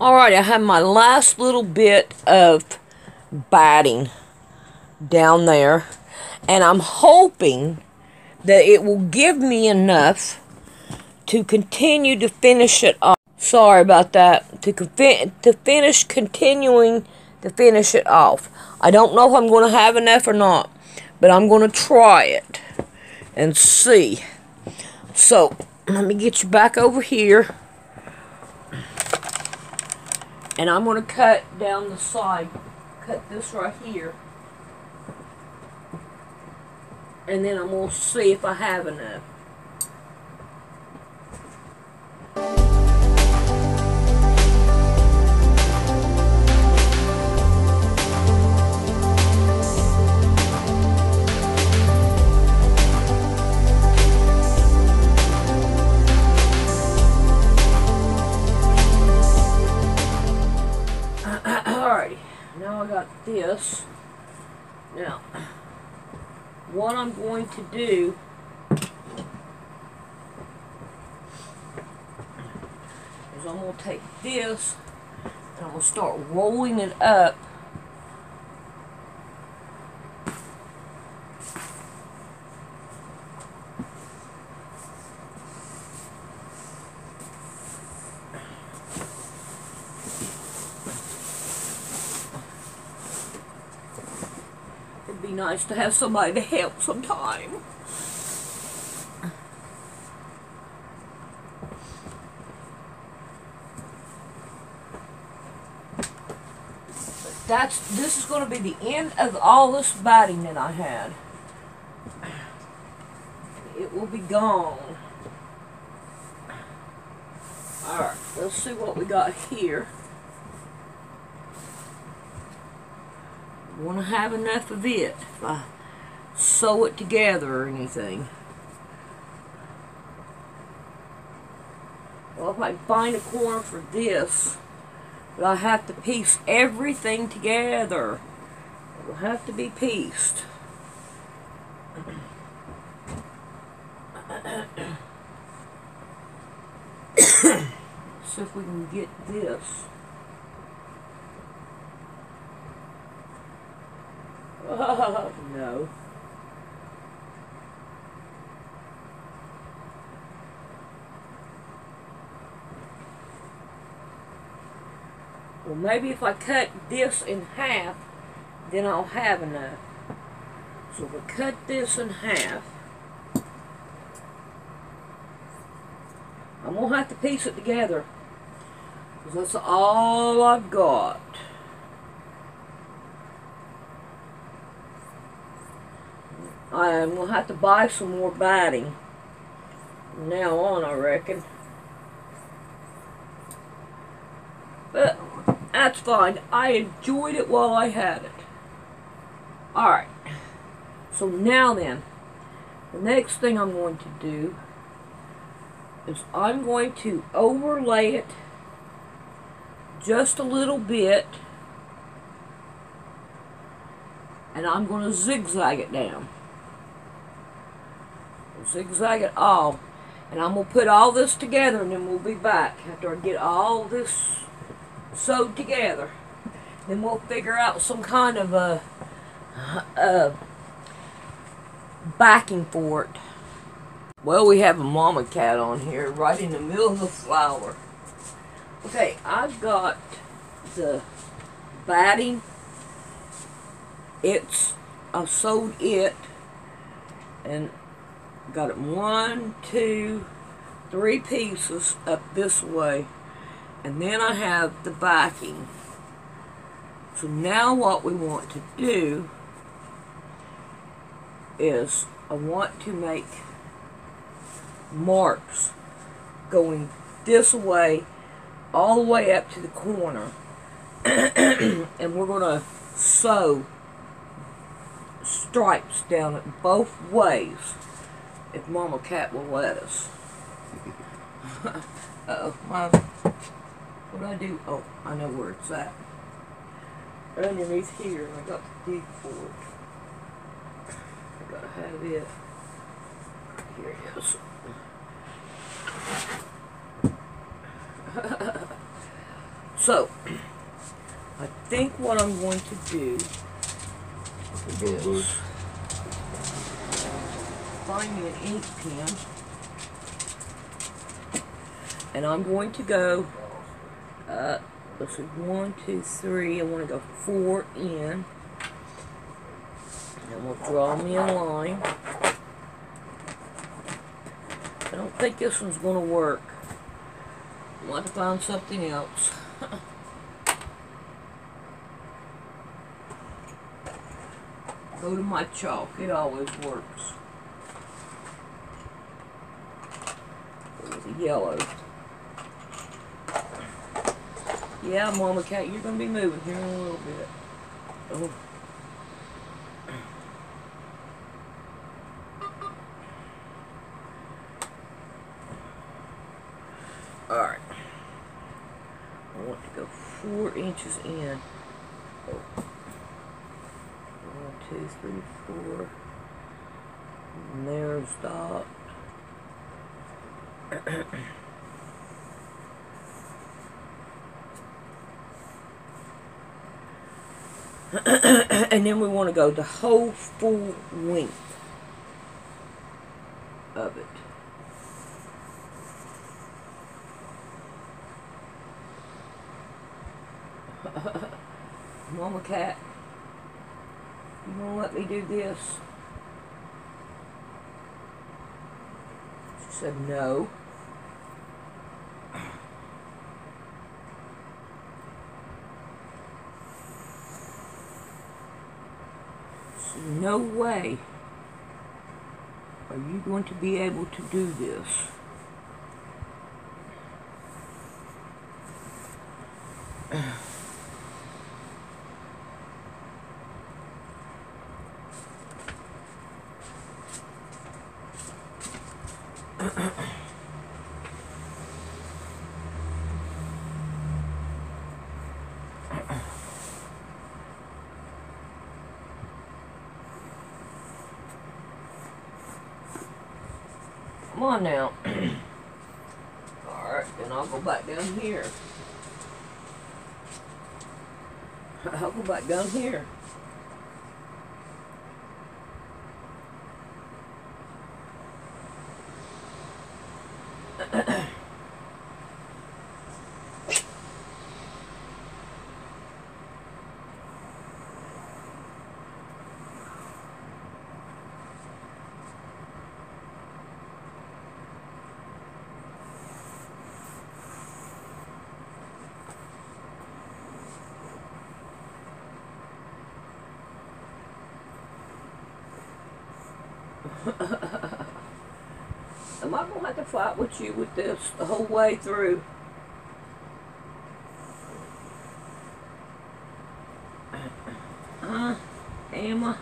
Alright, I have my last little bit of batting down there, and I'm hoping that it will give me enough to continue to finish it off. Sorry about that. To finish continuing to finish it off. I don't know if I'm going to have enough or not, but I'm going to try it and see. So, let me get you back over here. And I'm going to cut down the side. Cut this right here. And then I'm going to see if I have enough. Alrighty, now I got this. Now, what I'm going to do is I'm going to take this and I'm going to start rolling it up. It'd be nice to have somebody to help sometime. This is going to be the end of all this batting that I had. It will be gone. Alright, let's see what we got here. I want to have enough of it if I sew it together or anything. Well, if I find a corner for this, but I have to piece everything together. It will have to be pieced. See if we can get this. Oh, no. Well, maybe if I cut this in half, then I'll have enough. So we'll cut this in half. I'm going to have to piece it together, because that's all I've got. I'm going to have to buy some more batting from now on, I reckon. But that's fine. I enjoyed it while I had it. Alright. So now then, the next thing I'm going to do is I'm going to overlay it just a little bit, and I'm going to zigzag it down. Zigzag it all, and I'm going to put all this together, and then we'll be back after I get all this sewed together. Then we'll figure out some kind of a backing for it. Well, we have a mama cat on here right in the middle of the flower. Okay, I've got the batting. I sewed it, and got it 1, 2, 3 pieces up this way. And then I have the backing. So now what we want to do is I want to make marks going this way all the way up to the corner. And we're going to sew stripes down it both ways, if Mama Cat will let us. What do I do? Oh, I know where it's at. Underneath here, I got the dig for it. I gotta have it. Here it is. So, I think what I'm going to do is find me an ink pen, and I'm going to go, let's see, 1, 2, 3, I want to go 4 in, and we'll draw me a line. I don't think this one's going to work. I'll have to find something else. Go to my chalk, it always works. It was a yellow. Yeah, Mama Cat, you're going to be moving here in a little bit. Oh. Alright. I want to go 4 inches in. Oh. 1, 2, 3, 4. And there's dot. And then we want to go the whole full length of it. Mama Cat, you gonna let me do this? She said no. So no way are you going to be able to do this. Come on now. Alright, then I'll go back down here. I'll go back down here. Am I going to have to fight with you with this the whole way through? Am I?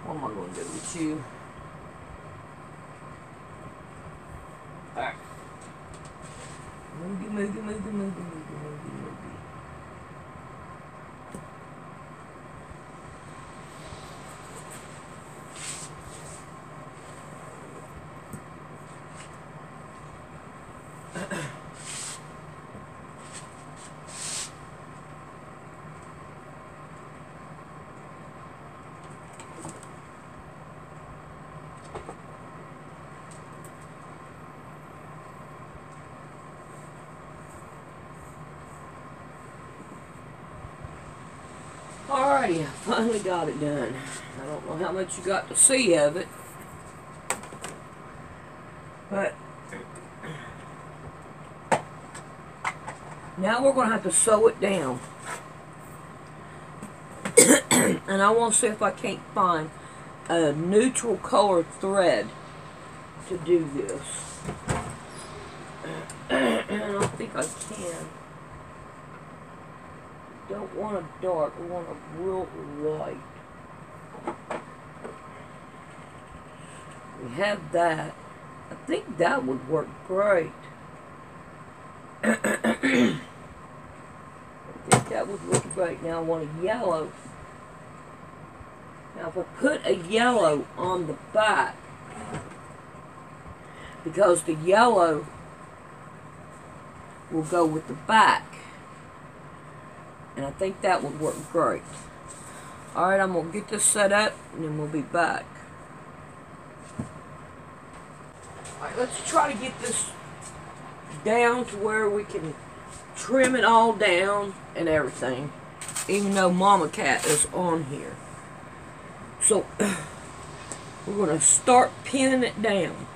What am I going to do with you? Alright. Moogie, moogie, moogie, moogie, moogie, moogie, moogie. Alrighty, I finally got it done. I don't know how much you got to see of it, but now we're going to have to sew it down. And I want to see if I can't find a neutral color thread to do this. And I think I can. Don't want a dark, I want a real light. We have that. I think that would work great. I think that would work great. Now I want a yellow. Now if I put a yellow on the back, because the yellow will go with the back, and I think that would work great. Alright, I'm going to get this set up and then we'll be back. Alright, let's try to get this down to where we can trim it all down and everything, even though Mama Cat is on here. So we're going to start pinning it down.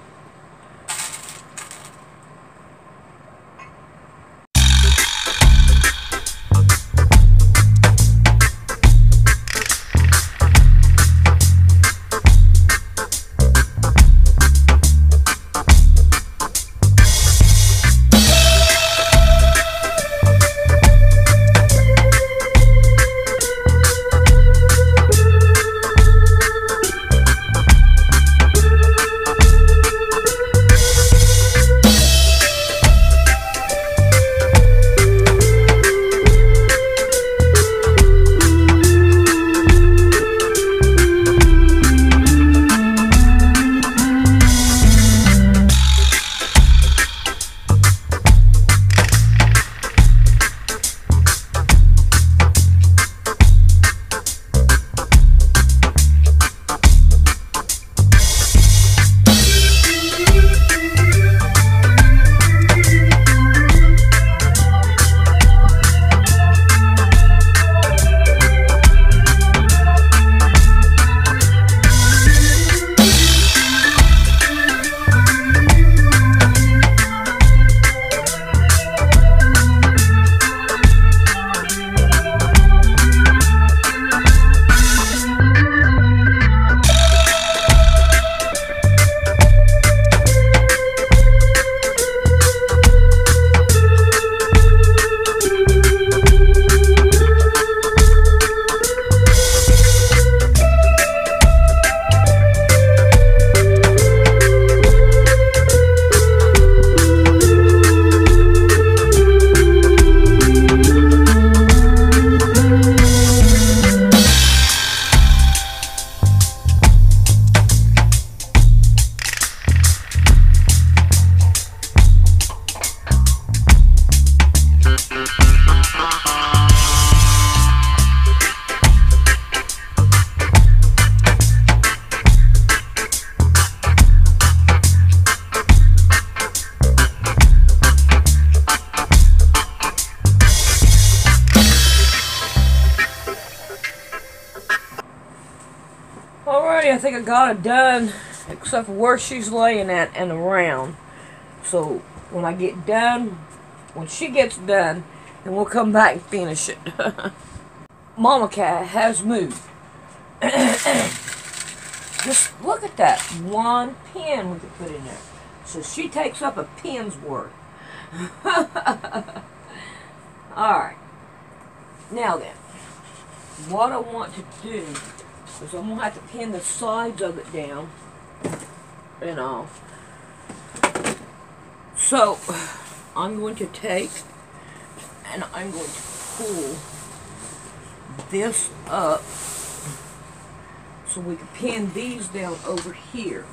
I think I got it done, except for where she's laying at and around. So when I get done, when she gets done, then we'll come back and finish it. Mama Cat has moved. Just look at that. One pin we could put in there. So she takes up a pin's worth. Alright. Now then, what I want to do is I'm going to have to pin the sides of it down and all. So, I'm going to take and I'm going to pull this up so we can pin these down over here.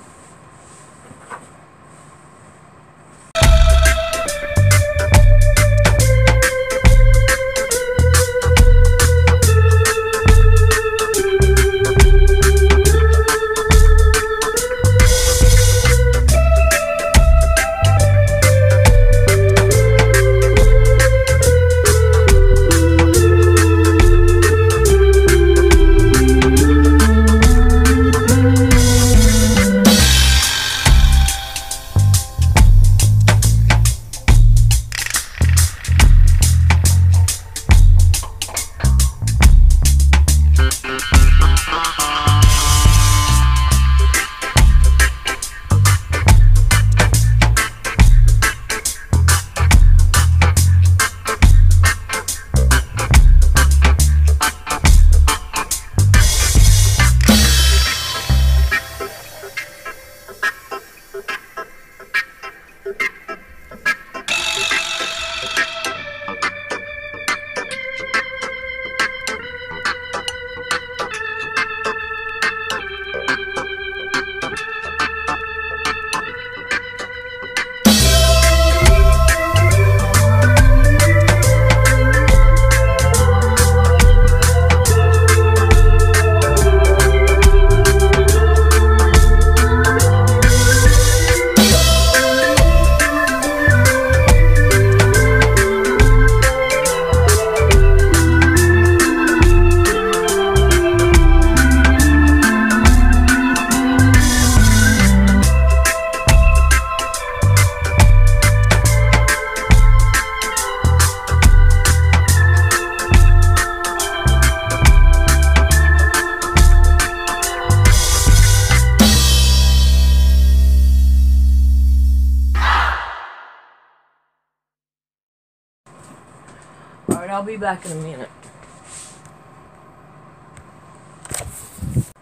I'll be back in a minute.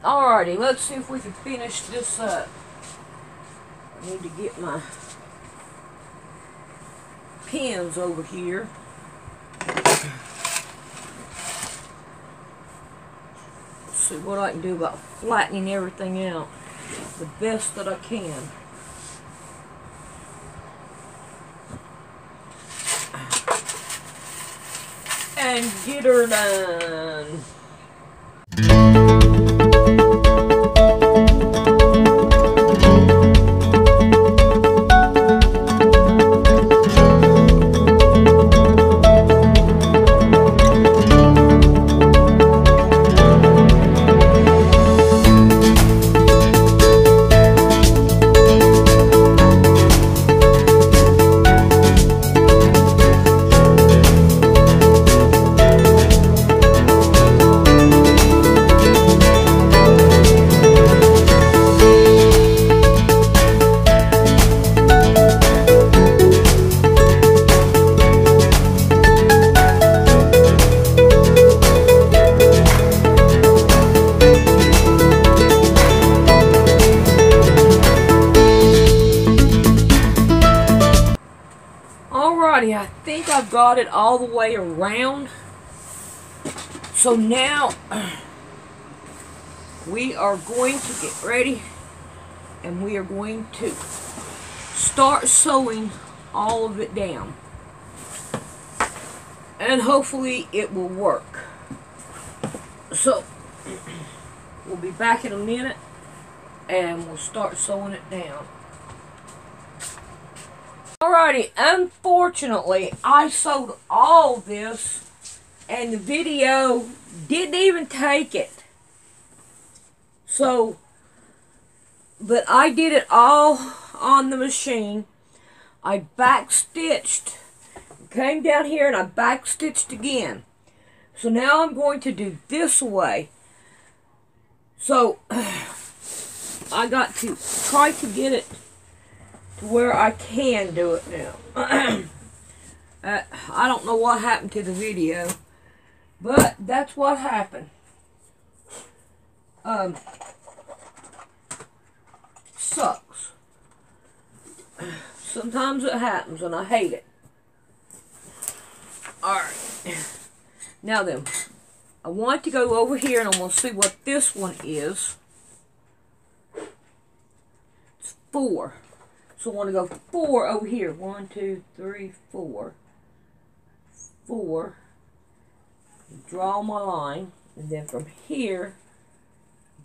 Alrighty, let's see if we can finish this up. I need to get my pins over here. Let's see what I can do about flattening everything out the best that I can. And get her done. I think I've got it all the way around. So now we are going to get ready and we are going to start sewing all of it down. And hopefully it will work. So we'll be back in a minute and we'll start sewing it down. Alrighty, unfortunately, I sewed all this and the video didn't even take it. So, but I did it all on the machine. I backstitched, came down here and I backstitched again. So now I'm going to do this way. So, I got to try to get it to where I can do it now. I don't know what happened to the video, but that's what happened. Sucks. Sometimes it happens and I hate it. Alright. Now then, I want to go over here and I'm going to see what this one is. It's 4. So I want to go 4 over here. 1, 2, 3, 4. 4. Draw my line. And then from here,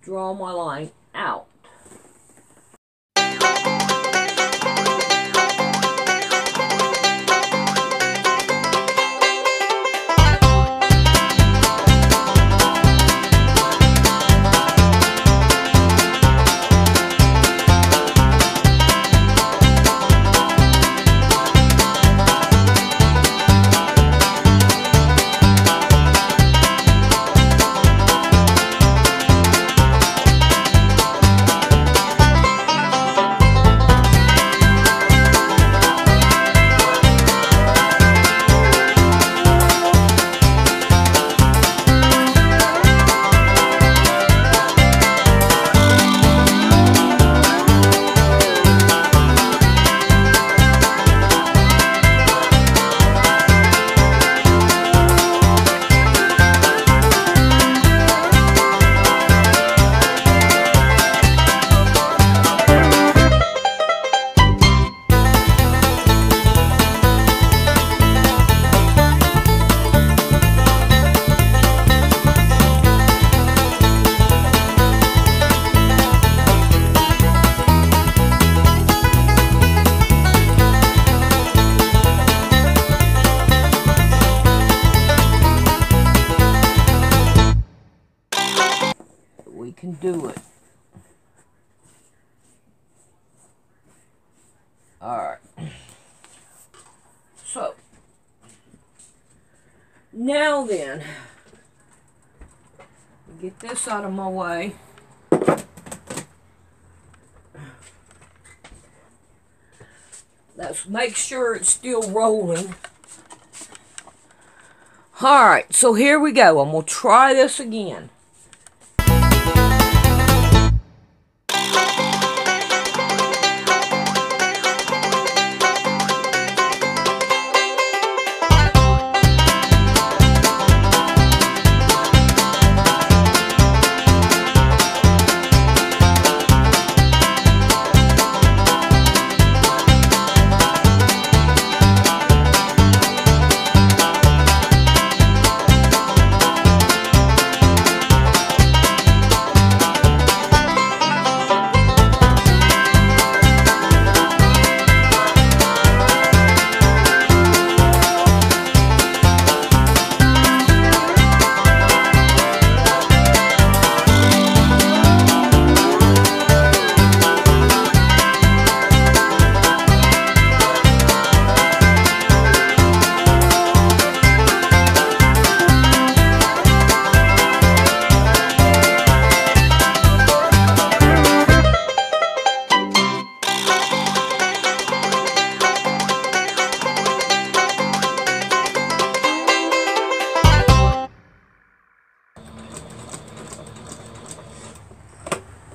draw my line out. We can do it. Alright. So, now then, get this out of my way. Let's make sure it's still rolling. Alright, so here we go. I'm going to try this again.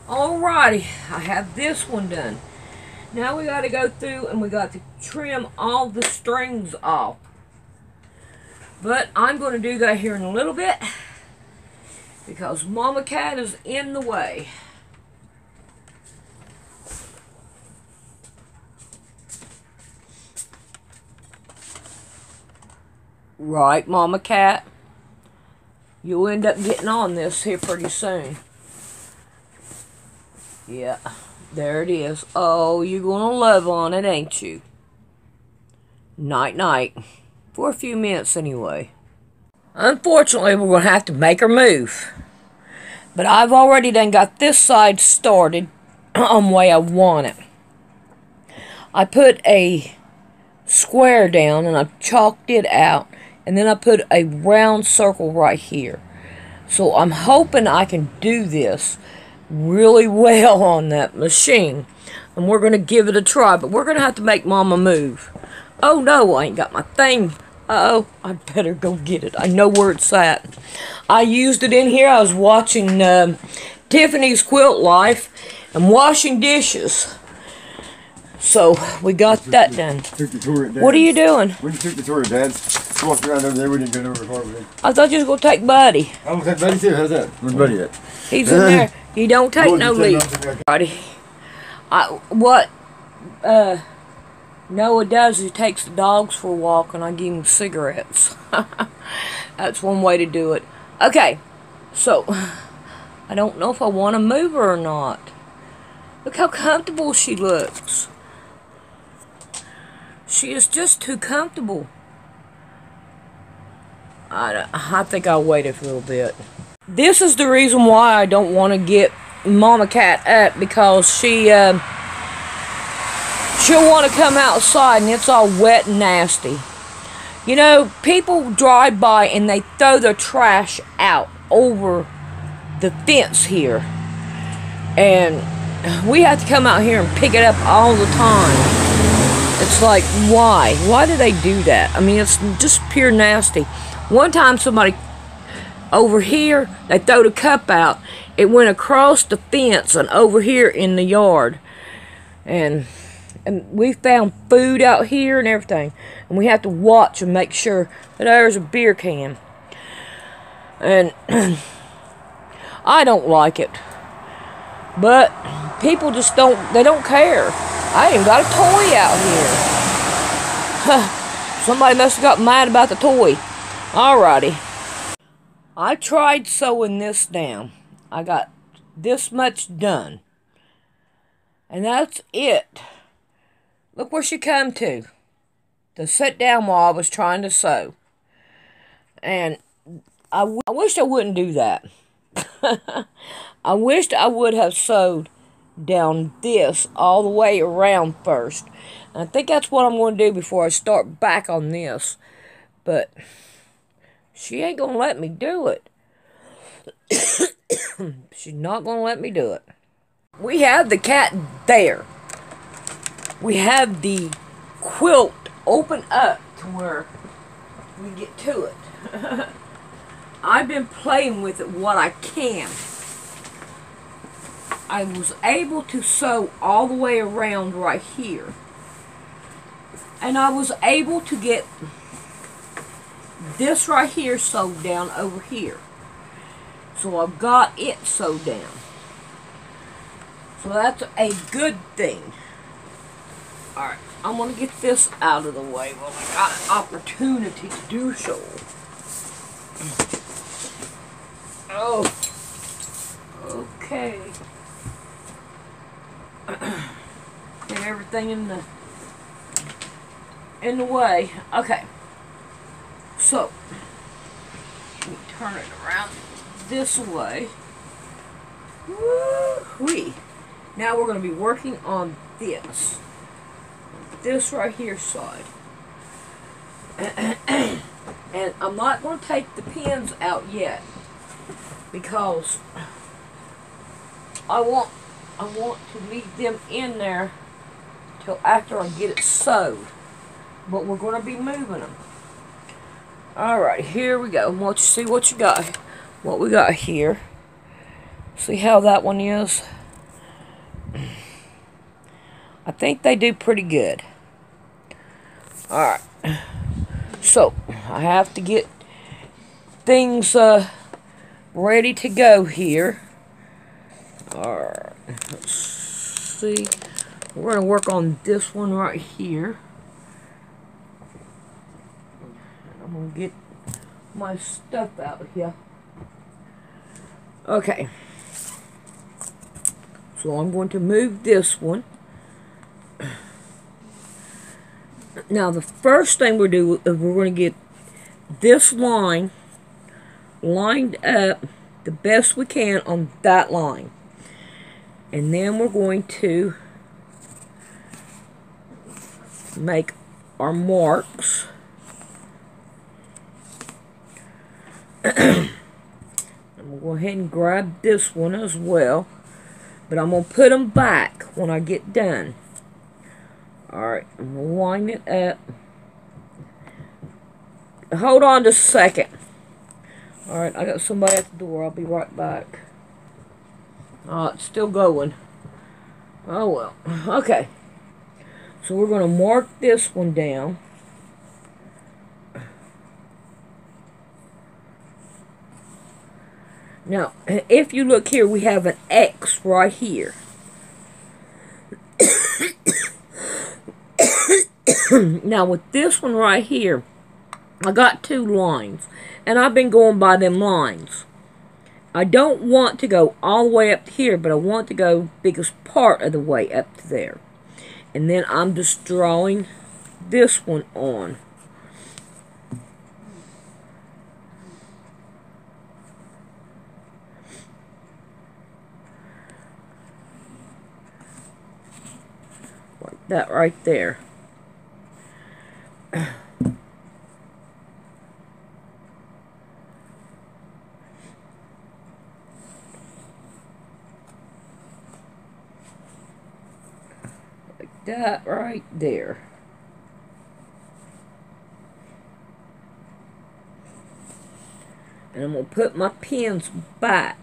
Alrighty, I have this one done. Now we got to go through and we got to trim all the strings off. But I'm going to do that here in a little bit because Mama Cat is in the way. Right, Mama Cat? You'll end up getting on this here pretty soon. Yeah, there it is. Oh, you're gonna love on it, ain't you? Night, night. For a few minutes, anyway. Unfortunately, we're gonna have to make her move. But I've already done got this side started on the way I want it. I put a square down and I chalked it out. And then I put a round circle right here. So I'm hoping I can do this really well on that machine. And we're going to give it a try. But we're going to have to make Mama move. Oh no, I ain't got my thing. Uh-oh, I better go get it. I know where it's at. I used it in here. I was watching Tiffany's Quilt Life and washing dishes. So, we got that done. Took the tour at Dad's. What are you doing? We took the tour at Dad's. Walked around over there. We didn't go over the car with him. I thought you was going to take Buddy. I'm going to take Buddy too. How's that? Where's Buddy at? He's in there. He don't take no leave. What Noah does is he takes the dogs for a walk and I give him cigarettes. That's one way to do it. Okay, so I don't know if I want to move her or not. Look how comfortable she looks. She is just too comfortable. I think I'll wait a little bit. This is the reason why I don't want to get Mama Cat up, because she'll want to come outside and it's all wet and nasty. You know, people drive by and they throw their trash out over the fence here. And we have to come out here and pick it up all the time. It's like, why? Why do they do that? I mean, it's just pure nasty. One time somebody over here, they threw the cup out. It went across the fence and over here in the yard. And we found food out here and everything. And we have to watch and make sure that there's a beer can. And I don't like it. But people just they don't care. I ain't got a toy out here. Somebody must have got mad about the toy. Alrighty. I tried sewing this down. I got this much done. And that's it. Look where she come to sit down while I was trying to sew. And I wished I wouldn't do that. I wished I would have sewed down this all the way around first. And I think that's what I'm going to do before I start back on this. But she ain't going to let me do it. She's not going to let me do it. We have the cat there. We have the quilt open up to where we get to it. I've been playing with it what I can. I was able to sew all the way around right here. And I was able to get this right here sewed down over here. So I've got it sewed down. So that's a good thing. Alright, I'm going to get this out of the way while I got an opportunity to do so. Oh. Okay. Get everything in the way. Okay. So, let me turn it around this way. Woo-wee. Now we're going to be working on this. This right here side. And I'm not going to take the pins out yet because I want to leave them in there till after I get it sewed. But we're going to be moving them. Alright, here we go. Want you see what you got. What we got here. See how that one is? I think they do pretty good. Alright. So, I have to get things ready to go here. Alright. Let's see. We're going to work on this one right here. I'm going to get my stuff out here. Okay. So I'm going to move this one. Now the first thing we're doing is we're going to get this line lined up the best we can on that line. And then we're going to make our marks. I'm going to go ahead and grab this one as well. But I'm going to put them back when I get done. Alright, I'm going to line it up. Hold on just a second. Alright, I got somebody at the door. I'll be right back. Oh, it's still going. Oh well. Okay. So we're going to mark this one down. Now, if you look here, we have an X right here. Now, with this one right here, I got 2 lines. And I've been going by them lines. I don't want to go all the way up to here, but I want to go the biggest part of the way up to there. And then I'm just drawing this one on. Like that right there. Like that right there. And I'm going to put my pins back.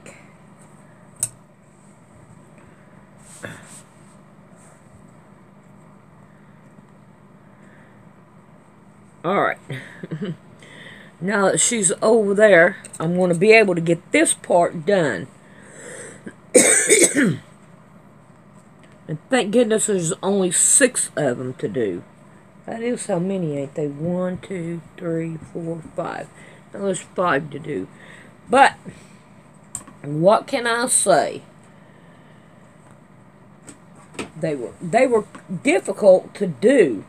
Alright. Now that she's over there, I'm going to be able to get this part done. And thank goodness there's only 6 of them to do. That is how many, ain't they? 1, 2, 3, 4, 5. Now there's 5 to do. But, what can I say? They were difficult to do.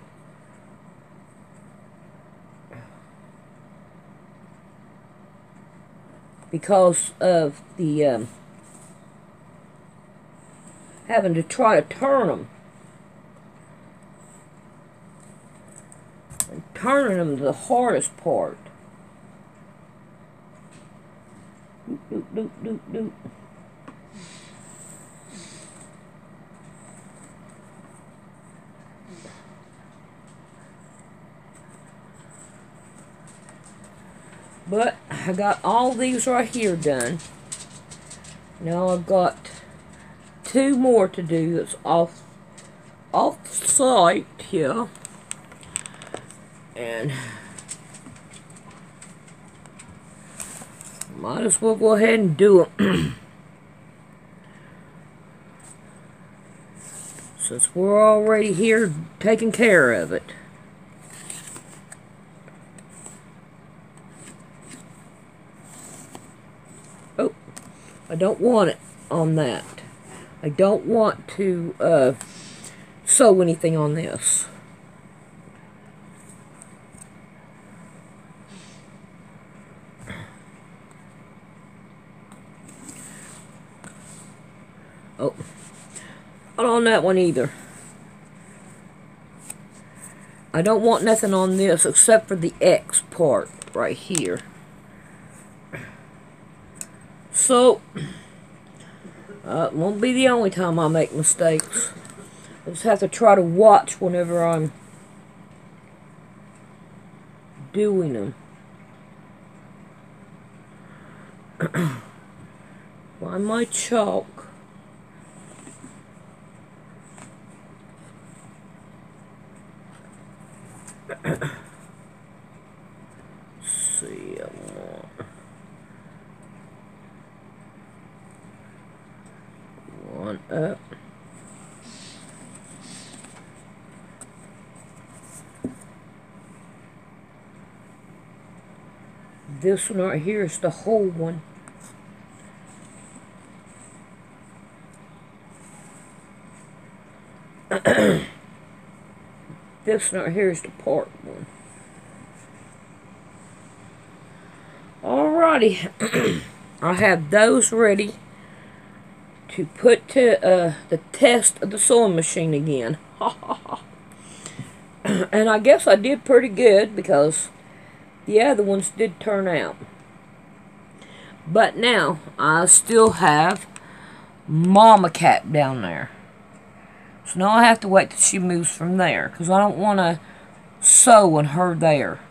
Because of the having to try to turn them. And turning them is the hardest part. Doop, doop, doop, doop, doop. But I got all these right here done. Now I've got 2 more to do that's off site here. And might as well go ahead and do it. Since we're already here taking care of it. Oh, I don't want it on that. I don't want to sew anything on this. Oh, not on that one either. I don't want nothing on this except for the X part right here. So, it won't be the only time I make mistakes. I just have to try to watch whenever I'm doing them. Find my chalk. See, one up. This one right here is the whole one. This one right here is the part one. Alrighty. I have those ready to put to the test of the sewing machine again. And I guess I did pretty good because the other ones did turn out. But now I still have Mama Cat down there. So now I have to wait till she moves from there because I don't want to sew on her there.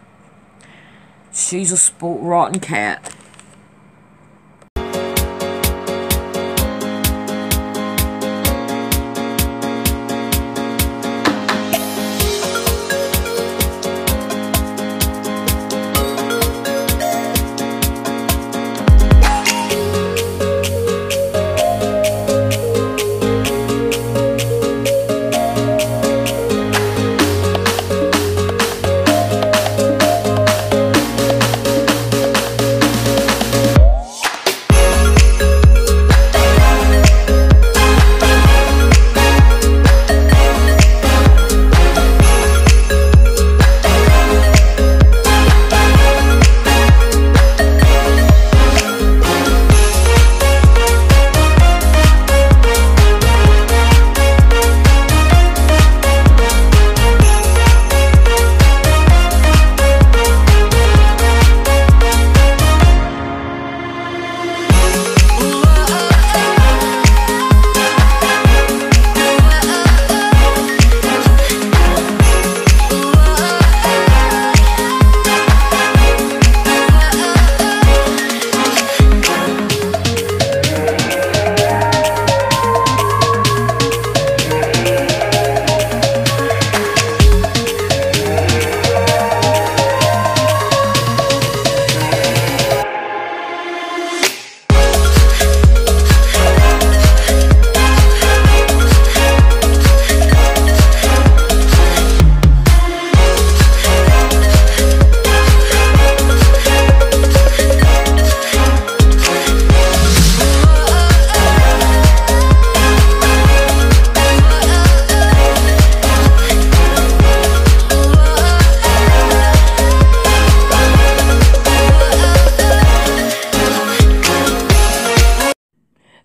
She's a spoiled rotten cat.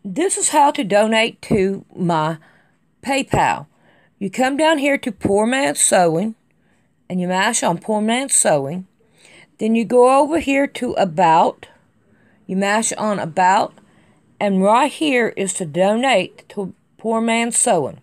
This is how to donate to my PayPal. You come down here to Poor Man's Sewing, and you mash on Poor Man's Sewing. Then you go over here to About. You mash on About, and right here is to donate to Poor Man's Sewing.